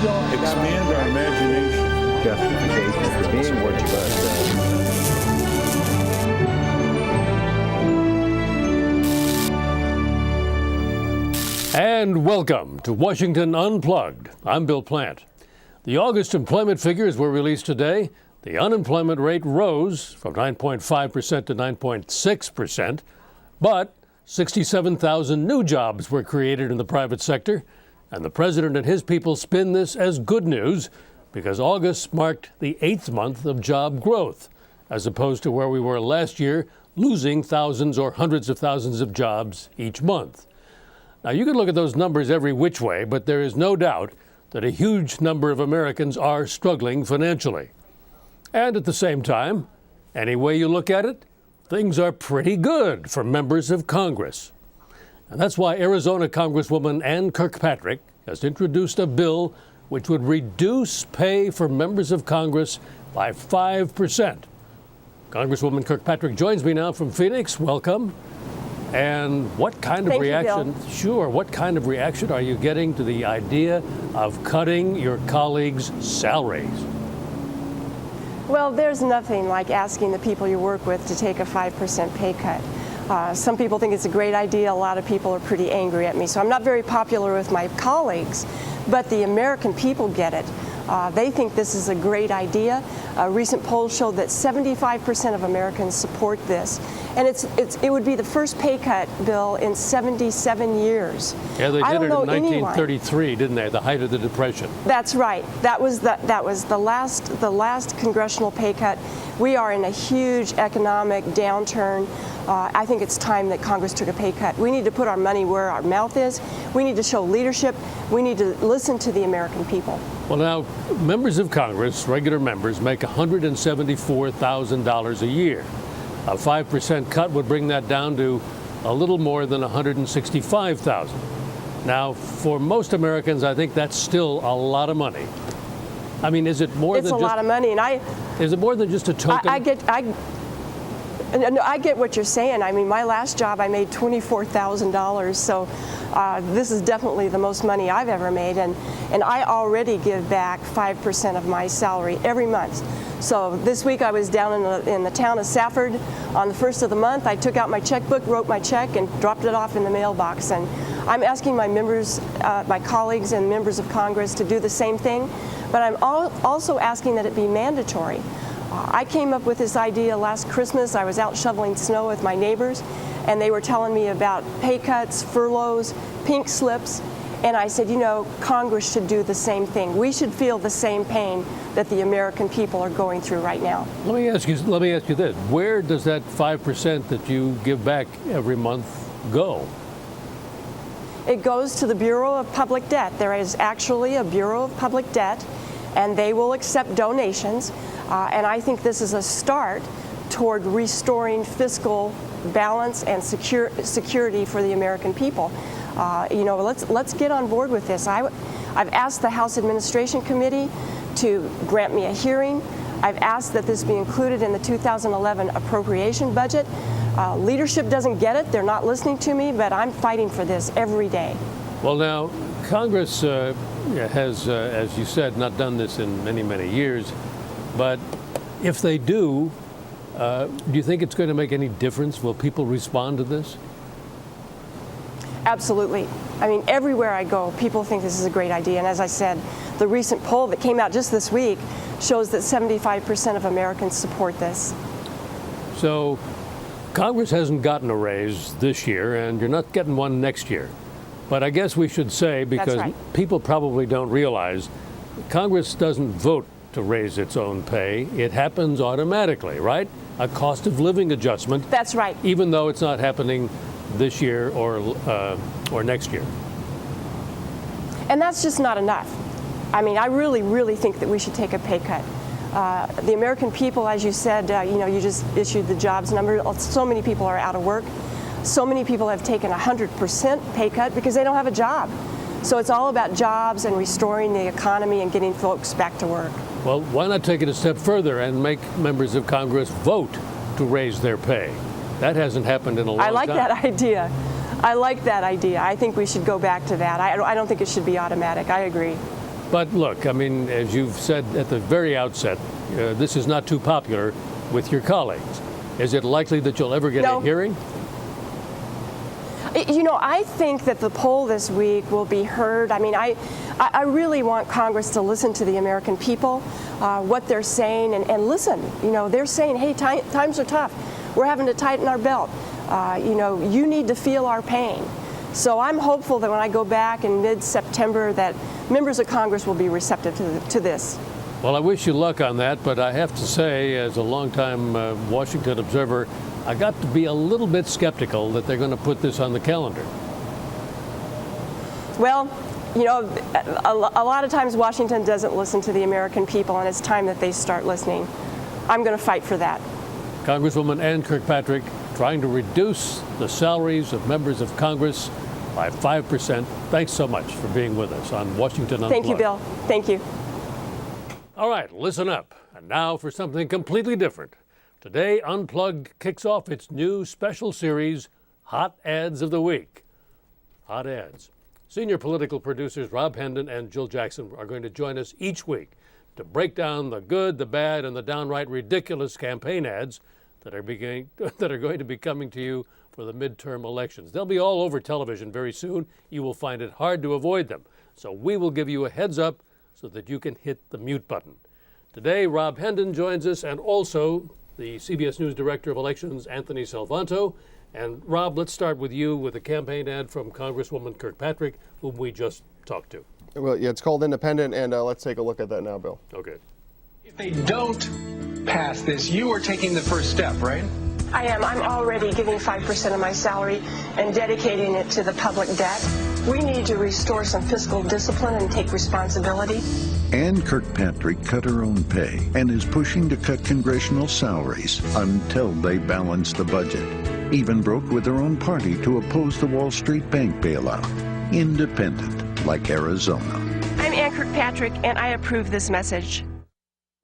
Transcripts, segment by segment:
expand our imagination. Justification for being what you are. And welcome to Washington Unplugged. I'm Bill Plante. The August employment figures were released today. The unemployment rate rose from 9.5% to 9.6%, but 67,000 new jobs were created in the private sector, and the president and his people spin this as good news because August marked the 8th month of job growth, as opposed to where we were last year, losing thousands or hundreds of thousands of jobs each month. Now, you can look at those numbers every which way, but there is no doubt that a huge number of Americans are struggling financially. And at the same time, any way you look at it, things are pretty good for members of Congress. And that's why Arizona Congresswoman Ann Kirkpatrick has introduced a bill which would reduce pay for members of Congress by 5%. Congresswoman Kirkpatrick joins me now from Phoenix. Welcome. And what kind of reaction? Sure. What kind of reaction are you getting to the idea of cutting your colleagues' salaries? Well, there's nothing like asking the people you work with to take a 5% pay cut. Some people think it's a great idea. A lot of people are pretty angry at me. So I'm not very popular with my colleagues, but the American people get it. They think this is a great idea. Recent polls showed that 75% of Americans support this. And it would be the first pay cut bill in 77 years. Yeah, they did it in 1933, didn't they? The height of the Depression. That's right. That was the last congressional pay cut. We are in a huge economic downturn. I think it's time that Congress took a pay cut. We need to put our money where our mouth is. We need to show leadership. We need to listen to the American people. Well, now, members of Congress, regular members, make $174,000 a year. A 5% cut would bring that down to a little more than $165,000. Now, for most Americans, I think that's still a lot of money. I mean, is it more than just... It's a lot of money, and is it more than just a token? I get what you're saying. I mean, my last job, I made $24,000, so this is definitely the most money I've ever made, and I already give back 5% of my salary every month. So this week I was down in the town of Safford on the first of the month. I took out my checkbook, wrote my check, and dropped it off in the mailbox. And I'm asking my members, my colleagues and members of Congress to do the same thing, but I'm also asking that it be mandatory. I came up with this idea last Christmas. I was out shoveling snow with my neighbors, and they were telling me about pay cuts, furloughs, pink slips, and I said, you know, Congress should do the same thing. We should feel the same pain that the American people are going through right now. Let me ask you this. Where does that 5% that you give back every month go? It goes to the Bureau of Public Debt. There is actually a Bureau of Public Debt, and they will accept donations. And I think this is a start toward restoring fiscal balance and security for the American people. You know, let's get on board with this. I've asked the House Administration Committee to grant me a hearing. I've asked that this be included in the 2011 appropriation budget. Leadership doesn't get it. They're not listening to me, but I'm fighting for this every day. Well, now, Congress has, as you said, not done this in many, many years. But if they do you think it's going to make any difference? Will people respond to this? Absolutely. I mean, everywhere I go, people think this is a great idea. And as I said, the recent poll that came out just this week shows that 75% of Americans support this. So Congress hasn't gotten a raise this year, and you're not getting one next year. But I guess we should say, because people probably don't realize, Congress doesn't vote to raise its own pay. It happens automatically, right? A cost of living adjustment. That's right. Even though it's not happening this year or next year. And that's just not enough. I mean, I really, really think that we should take a pay cut. The American people, as you said, you just issued the jobs number. So many people are out of work. So many people have taken 100% pay cut because they don't have a job. So it's all about jobs and restoring the economy and getting folks back to work. Well, why not take it a step further and make members of Congress vote to raise their pay? That hasn't happened in a long time. I like that idea. I like that idea. I think we should go back to that. I don't think it should be automatic. I agree. But look, I mean, as you've said at the very outset, this is not too popular with your colleagues. Is it likely that you'll ever get a hearing? You know, I think that the poll this week will be heard. I mean, I really want Congress to listen to the American people, what they're saying, and listen. You know, they're saying, hey, times are tough. We're having to tighten our belt. You know, you need to feel our pain. So I'm hopeful that when I go back in mid-September that members of Congress will be receptive to this. Well, I wish you luck on that, but I have to say, as a longtime Washington observer, I got to be a little bit skeptical that they're going to put this on the calendar. Well, you know, a lot of times Washington doesn't listen to the American people, and it's time that they start listening. I'm going to fight for that. Congresswoman Ann Kirkpatrick trying to reduce the salaries of members of Congress by 5%. Thanks so much for being with us on Washington Unplugged. Thank you, Bill. Thank you. All right, listen up. And now for something completely different. Today, Unplugged kicks off its new special series, Hot Ads of the Week. Hot Ads. Senior political producers Rob Hendin and Jill Jackson are going to join us each week to break down the good, the bad, and the downright ridiculous campaign ads that are going to be coming to you for the midterm elections. They'll be all over television very soon. You will find it hard to avoid them. So we will give you a heads up so that you can hit the mute button. Today, Rob Hendin joins us, and also the CBS News Director of Elections, Anthony Salvanto. And Rob, let's start with you with a campaign ad from Congresswoman Kirkpatrick, whom we just talked to. Well, yeah, it's called Independent, and let's take a look at that now, Bill. Okay. If they don't pass this, you are taking the first step, right? I am. I'm already giving 5% of my salary and dedicating it to the public debt. We need to restore some fiscal discipline and take responsibility. Ann Kirkpatrick cut her own pay and is pushing to cut congressional salaries until they balance the budget. Even broke with her own party to oppose the Wall Street bank bailout. Independent, like Arizona. I'm Ann Kirkpatrick, and I approve this message.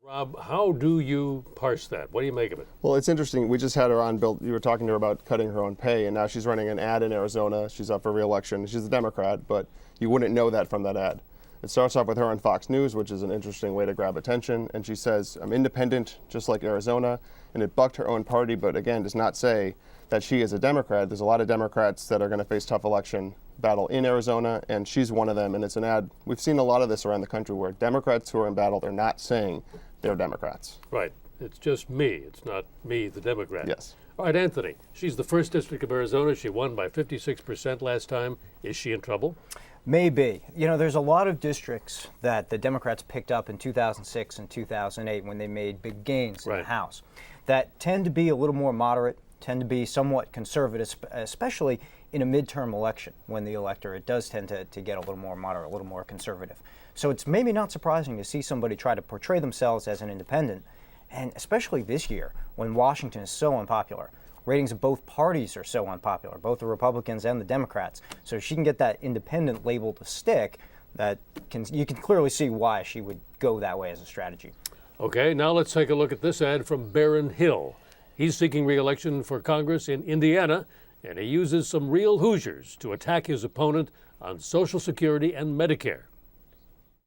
Rob, how do you parse that? What do you make of it? Well, it's interesting. We just had her on, Bill. You were talking to her about cutting her own pay, and now she's running an ad in Arizona. She's up for re-election. She's a Democrat, but you wouldn't know that from that ad. It starts off with her on Fox News, which is an interesting way to grab attention, and she says, I'm independent, just like Arizona, and it bucked her own party, but again, does not say that she is a Democrat. There's a lot of Democrats that are going to face tough election battle in Arizona, and she's one of them, and it's an ad. We've seen a lot of this around the country where Democrats who are in battle, they're not saying they're Democrats. Right. It's just me. It's not me, the Democrat. Yes. All right, Anthony. She's the 1st District of Arizona. She won by 56% last time. Is she in trouble? Maybe. You know, there's a lot of districts that the Democrats picked up in 2006 and 2008 when they made big gains in the House that tend to be a little more moderate, tend to be somewhat conservative, especially in a midterm election when the electorate does tend to get a little more moderate, a little more conservative. So it's maybe not surprising to see somebody try to portray themselves as an independent, and especially this year when Washington is so unpopular. Ratings of both parties are so unpopular, both the Republicans and the Democrats. So if she can get that independent label to stick, you can clearly see why she would go that way as a strategy. Okay, now let's take a look at this ad from Baron Hill. He's seeking re-election for Congress in Indiana, and he uses some real Hoosiers to attack his opponent on Social Security and Medicare.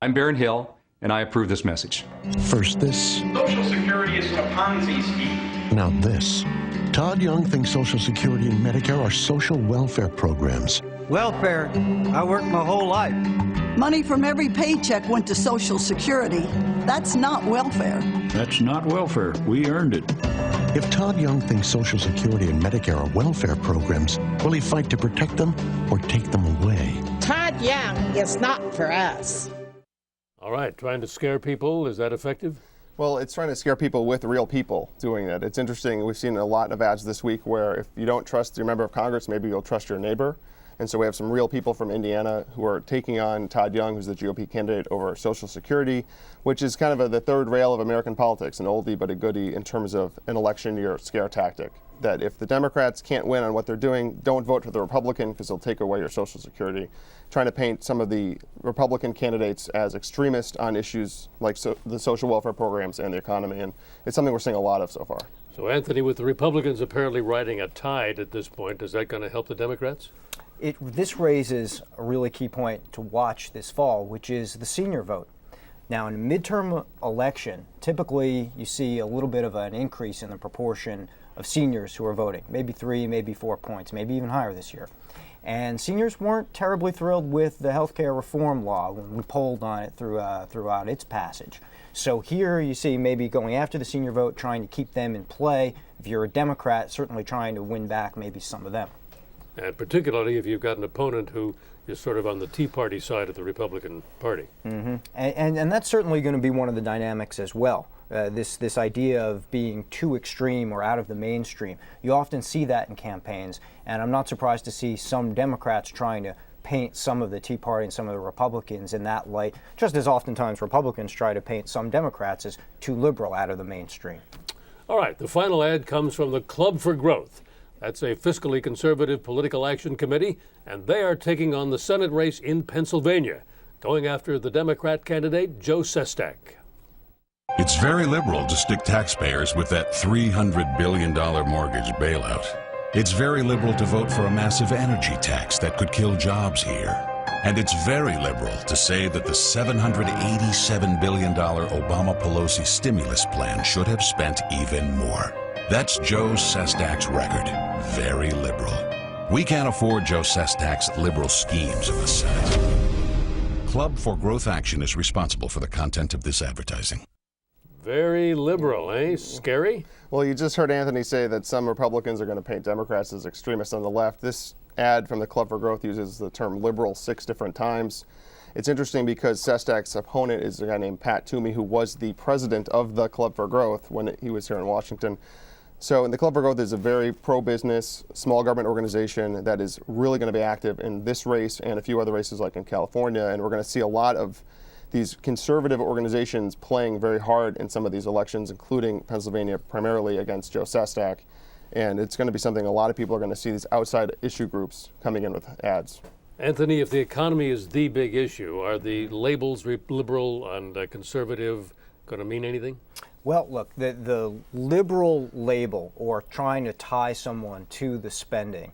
I'm Baron Hill, and I approve this message. First this. Social Security is a Ponzi scheme. Now this. Todd Young thinks Social Security and Medicare are social welfare programs. Welfare? I worked my whole life. Money from every paycheck went to Social Security. That's not welfare. That's not welfare. We earned it. If Todd Young thinks Social Security and Medicare are welfare programs, will he fight to protect them or take them away? Todd Young is not for us. All right, trying to scare people, is that effective? Well, it's trying to scare people with real people doing that. It's interesting. We've seen a lot of ads this week where if you don't trust your member of Congress, maybe you'll trust your neighbor. And so we have some real people from Indiana who are taking on Todd Young, who's the GOP candidate over Social Security, which is kind of the third rail of American politics, an oldie but a goodie in terms of an election year scare tactic. That if the Democrats can't win on what they're doing, don't vote for the Republican because they'll take away your Social Security. Trying to paint some of the Republican candidates as extremists on issues like the social welfare programs and the economy. And it's something we're seeing a lot of so far. So, Anthony, with the Republicans apparently riding a tide at this point, is that going to help the Democrats? This raises a really key point to watch this fall, which is the senior vote. Now, in a midterm election, typically you see a little bit of an increase in the proportion of seniors who are voting, maybe 3, maybe 4 points, maybe even higher this year. And seniors weren't terribly thrilled with the healthcare reform law when we polled on it throughout its passage. So here you see maybe going after the senior vote, trying to keep them in play. If you're a Democrat, certainly trying to win back maybe some of them. And particularly if you've got an opponent who is sort of on the Tea Party side of the Republican Party. Mm-hmm. And that's certainly going to be one of the dynamics as well. This idea of being too extreme or out of the mainstream. You often see that in campaigns, and I'm not surprised to see some Democrats trying to paint some of the Tea Party and some of the Republicans in that light, just as oftentimes Republicans try to paint some Democrats as too liberal, out of the mainstream. All right, the final ad comes from the Club for Growth. That's a fiscally conservative political action committee, and they are taking on the Senate race in Pennsylvania, going after the Democrat candidate Joe Sestak. It's very liberal to stick taxpayers with that $300 billion mortgage bailout. It's very liberal to vote for a massive energy tax that could kill jobs here. And it's very liberal to say that the $787 billion Obama-Pelosi stimulus plan should have spent even more. That's Joe Sestak's record. Very liberal. We can't afford Joe Sestak's liberal schemes in the Senate. Club for Growth Action is responsible for the content of this advertising. Very liberal, eh? Scary? Well, you just heard Anthony say that some Republicans are going to paint Democrats as extremists on the left. This ad from the Club for Growth uses the term liberal 6 different times. It's interesting because Sestak's opponent is a guy named Pat Toomey, who was the president of the Club for Growth when he was here in Washington. So the Club for Growth is a very pro-business, small government organization that is really going to be active in this race and a few other races like in California. And we're going to see a lot of these conservative organizations playing very hard in some of these elections, including Pennsylvania, primarily against Joe Sestak. And it's going to be something a lot of people are going to see, these outside issue groups coming in with ads. Anthony, if the economy is the big issue, are the labels liberal and conservative going to mean anything? Well, look, the liberal label, or trying to tie someone to the spending,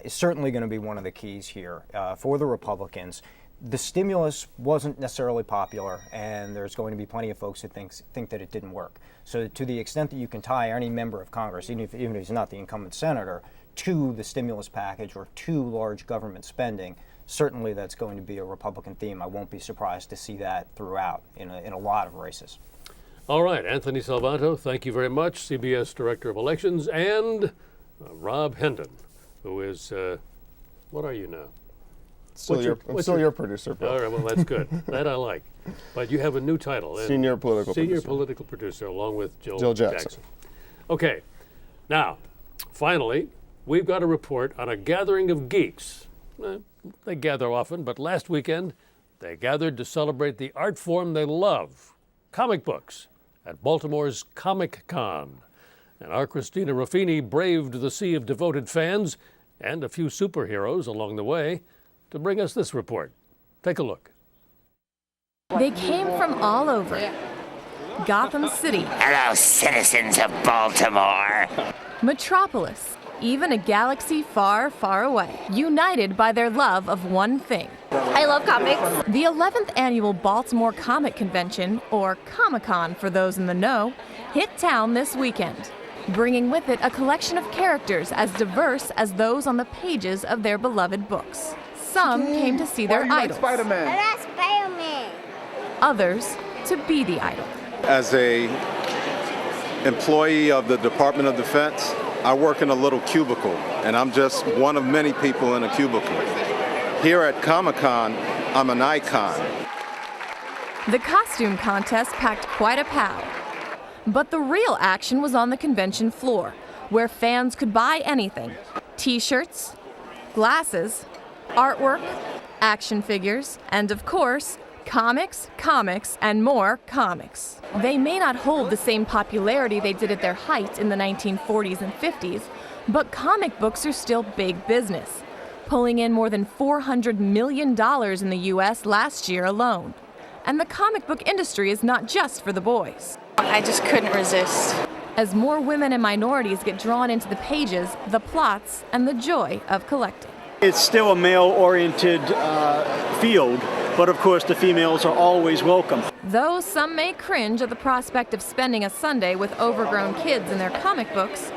is certainly going to be one of the keys here for the Republicans. The stimulus wasn't necessarily popular, and there's going to be plenty of folks who think that it didn't work. So to the extent that you can tie any member of Congress, even if he's not the incumbent senator, to the stimulus package or to large government spending, certainly that's going to be a Republican theme. I won't be surprised to see that throughout in a lot of races. All right, Anthony Salvanto, thank you very much, CBS Director of Elections, and Rob Hendin, who is, what are you now? I'm still your producer, Bill. All right, well, that's good. That I like. But you have a new title. Senior political producer, along with Jill Jackson. Okay, now, finally, we've got a report on a gathering of geeks. They gather often, but last weekend, they gathered to celebrate the art form they love, comic books, at Baltimore's Comic-Con. And our Christina Ruffini braved the sea of devoted fans and a few superheroes along the way to bring us this report. Take a look. They came from all over. Gotham City. Hello, citizens of Baltimore. Metropolis. Even a galaxy far, far away. United by their love of one thing. I love comics. The 11th annual Baltimore Comic Convention, or Comic-Con for those in the know, hit town this weekend, bringing with it a collection of characters as diverse as those on the pages of their beloved books. Some came to see their idols. Spider-Man? I love Spider-Man. Others to be the idol. As a employee of the Department of Defense, I work in a little cubicle, and I'm just one of many people in a cubicle. Here at Comic-Con, I'm an icon. The costume contest packed quite a pow. But the real action was on the convention floor, where fans could buy anything. T-shirts, glasses, artwork, action figures, and of course, comics, and more comics. They may not hold the same popularity they did at their height in the 1940s and 50s, but comic books are still big business, pulling in more than $400 million in the U.S. last year alone. And the comic book industry is not just for the boys. I just couldn't resist. As more women and minorities get drawn into the pages, the plots, and the joy of collecting. It's still a male-oriented field, but of course the females are always welcome. Though some may cringe at the prospect of spending a Sunday with overgrown kids in their comic books,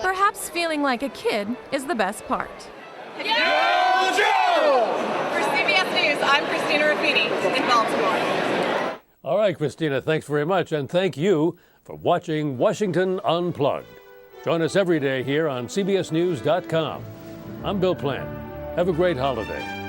perhaps feeling like a kid is the best part. For CBS News, I'm Christina Ruffini in Baltimore. All right, Christina, thanks very much, and thank you for watching Washington Unplugged. Join us every day here on CBSNews.com. I'm Bill Plante. Have a great holiday.